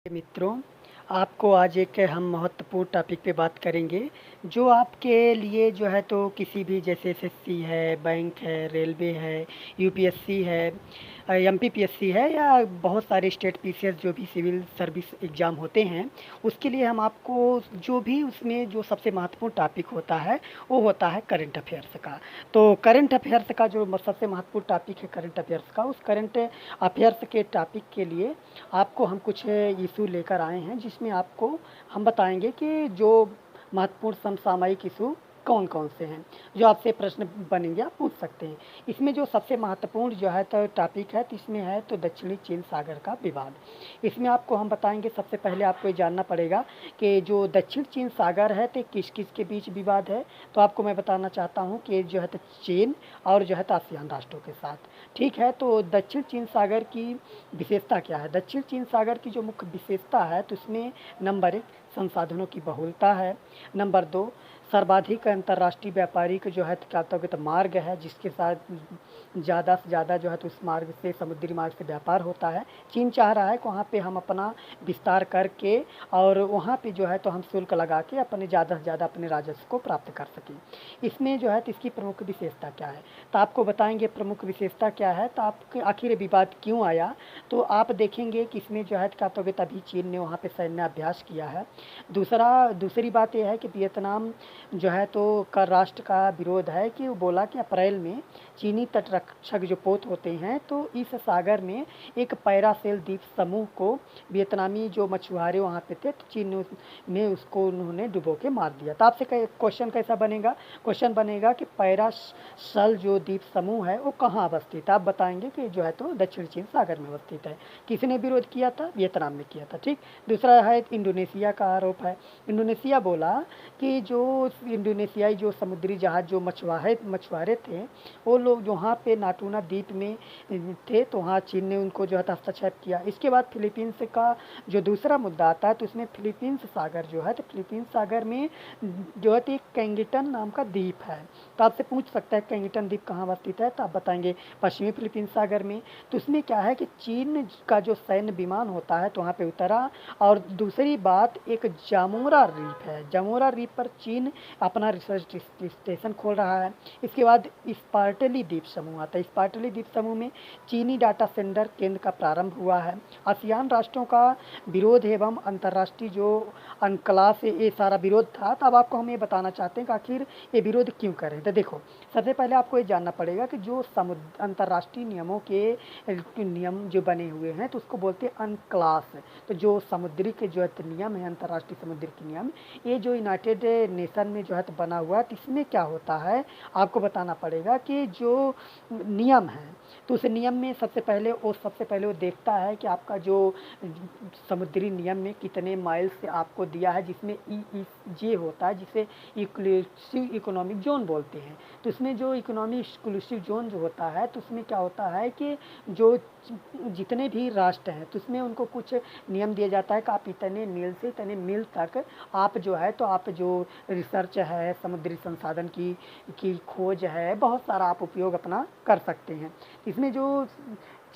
मित्रों, आपको आज एक हम महत्वपूर्ण टॉपिक पे बात करेंगे जो आपके लिए जो है तो किसी भी जैसे एसएससी है, बैंक है, रेलवे है, यूपीएससी है, एमपीपीएससी है या बहुत सारे स्टेट पीसीएस जो भी सिविल सर्विस एग्ज़ाम होते हैं, उसके लिए हम आपको जो भी उसमें जो सबसे महत्वपूर्ण टॉपिक होता है, वो होता है करंट अफेयर्स का। तो करंट अफेयर्स का जो सबसे महत्वपूर्ण टॉपिक है करंट अफेयर्स का, उस करंट अफेयर्स के टॉपिक के लिए आपको हम कुछ इशू लेकर आए हैं जिसमें आपको हम बताएंगे कि जो महत्वपूर्ण समसामयिक इशू कौन कौन से हैं जो आपसे प्रश्न बनेंगे, आप पूछ सकते हैं। इसमें जो सबसे महत्वपूर्ण जो है तो टॉपिक है तो इसमें है तो दक्षिणी चीन सागर का विवाद। इसमें आपको हम बताएंगे, सबसे पहले आपको ये जानना पड़ेगा कि जो दक्षिण चीन सागर है तो किस किस के बीच विवाद है। तो आपको मैं बताना चाहता हूँ कि जो है तो चीन और जो है तो आसियान राष्ट्रों के साथ। ठीक है, तो दक्षिण चीन सागर की विशेषता क्या है? दक्षिण चीन सागर की जो मुख्य विशेषता है तो इसमें नंबर 1 संसाधनों की बहुलता है। नंबर 2 सर्वाधिक अंतर्राष्ट्रीय व्यापारिक जो है क्या होता है तो मार्ग है, जिसके साथ ज़्यादा से ज़्यादा जो है तो उस मार्ग से, समुद्री मार्ग से व्यापार होता है। चीन चाह रहा है कि वहाँ पे हम अपना विस्तार करके और वहाँ पे जो है तो हम शुल्क लगा के अपने ज़्यादा से ज़्यादा अपने राजस्व को प्राप्त कर सकें। इसमें जो है तो इसकी प्रमुख विशेषता क्या है, तो आपको बताएंगे प्रमुख विशेषता क्या है। तो आपके आखिर ये विवाद क्यों आया, तो आप देखेंगे कि इसमें जो है क्या होता है तभी चीन ने वहाँ पे सैन्य अभ्यास किया है। दूसरी बात यह है कि वियतनाम जो है तो का राष्ट्र का विरोध है कि वो बोला कि अप्रैल में चीनी तटरक्षक जो पोत होते हैं तो इस सागर में एक पैरासेल द्वीप समूह को वियतनामी जो मछुआरे वहाँ पे थे तो चीन ने उसको उन्होंने डुबो के मार दिया। तो आपसे क्वेश्चन कैसा बनेगा, क्वेश्चन बनेगा कि पैरासल जो द्वीप समूह है वो कहाँ अवस्थित है। आप बताएंगे कि जो है तो दक्षिण चीन सागर में अवस्थित है। किसने विरोध किया था? वियतनाम ने किया था। ठीक, दूसरा है इंडोनेशिया का आरोप है। इंडोनेशिया बोला कि जो इंडोनेशियाई जो समुद्री जहाज जो मछुआरे थे, वो लोग वहाँ पे नाटूना द्वीप में थे तो वहाँ चीन ने उनको जो है हस्तक्षेप किया। इसके बाद फिलीपींस का जो दूसरा मुद्दा आता है तो उसमें फिलीपींस सागर जो है तो फिलीपींस सागर में जो है तो एक कैंगिटन नाम का द्वीप है। तो आपसे पूछ सकता है कैंगिटन द्वीप कहाँ अवस्थित है, तो आप बताएंगे पश्चिमी फिलीपींस सागर में। तो उसमें क्या है कि चीन का जो सैन्य विमान होता है तो वहाँ पे उतरा। और दूसरी बात, एक जामोरा रीफ है, जामोरा रीफ पर चीन अपना रिसर्च स्टेशन खोल रहा है। इसके बाद स्पार्टली द्वीप समूह आता है। स्पार्टली द्वीप समूह में चीनी डाटा सेंटर केंद्र का प्रारंभ हुआ है। आसियान राष्ट्रों का विरोध एवं अंतर्राष्ट्रीय जो अनक्लास से ये सारा विरोध था। तो अब आपको हम ये बताना चाहते हैं कि आखिर ये विरोध क्यों करें। तो देखो, सबसे पहले आपको ये जानना पड़ेगा कि जो अंतर्राष्ट्रीय नियमों के नियम जो बने हुए हैं तो उसको बोलते हैं अनक्लास। तो जो समुद्री के जो है नियम है, अंतर्राष्ट्रीय समुद्री के नियम, ये जो यूनाइटेड नेशन में जो है तो बना हुआ है, तो इसमें क्या होता है आपको बताना पड़ेगा कि जो नियम है तो उस नियम में सबसे पहले वो देखता है कि आपका जो समुद्री नियम में कितने माइल से आपको दिया है, जिसमें जे होता है जिसे इंक्लूसिव इकोनॉमिक जोन बोलते हैं। तो उसमें जो इकोनॉमिक एक्सक्लूसिव जोन जो होता है तो उसमें क्या होता है कि जो जितने भी राष्ट्र हैं तो उसमें उनको कुछ नियम दिया जाता है कि आप इतने मील से इतने मील तक आप जो है तो आप जो रिसर्च है, समुद्री संसाधन की खोज है, बहुत सारा आप उपयोग अपना कर सकते हैं। इसमें जो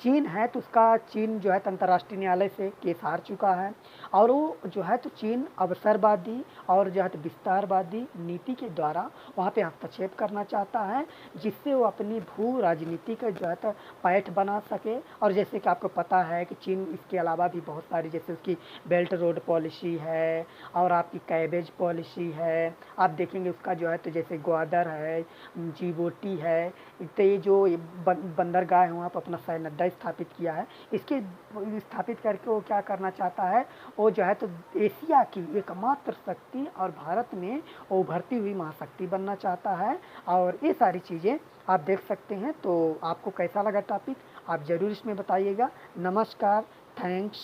चीन है तो उसका चीन जो है अंतर्राष्ट्रीय न्यायालय से केस हार चुका है। और वो जो है तो चीन अवसरवादी और जो है तो विस्तारवादी नीति के द्वारा वहाँ पे हस्तक्षेप करना चाहता है, जिससे वो अपनी भू राजनीति का जो है तो पैठ बना सके। और जैसे कि आपको पता है कि चीन इसके अलावा भी बहुत सारी, जैसे उसकी बेल्ट रोड पॉलिसी है और आपकी कैबेज पॉलिसी है। आप देखेंगे उसका जो है तो जैसे ग्वादर है, जिबूटी है, तो ये जो बंदरगाह है वहाँ पर अपना सैन्य अड्डा स्थापित किया है। इसके स्थापित करके वो क्या करना चाहता है, वो जो है तो एशिया की एकमात्र शक्ति और भारत में वो उभरती हुई महाशक्ति बनना चाहता है। और ये सारी चीज़ें आप देख सकते हैं। तो आपको कैसा लगा टॉपिक, आप ज़रूर इसमें बताइएगा। नमस्कार, थैंक्स।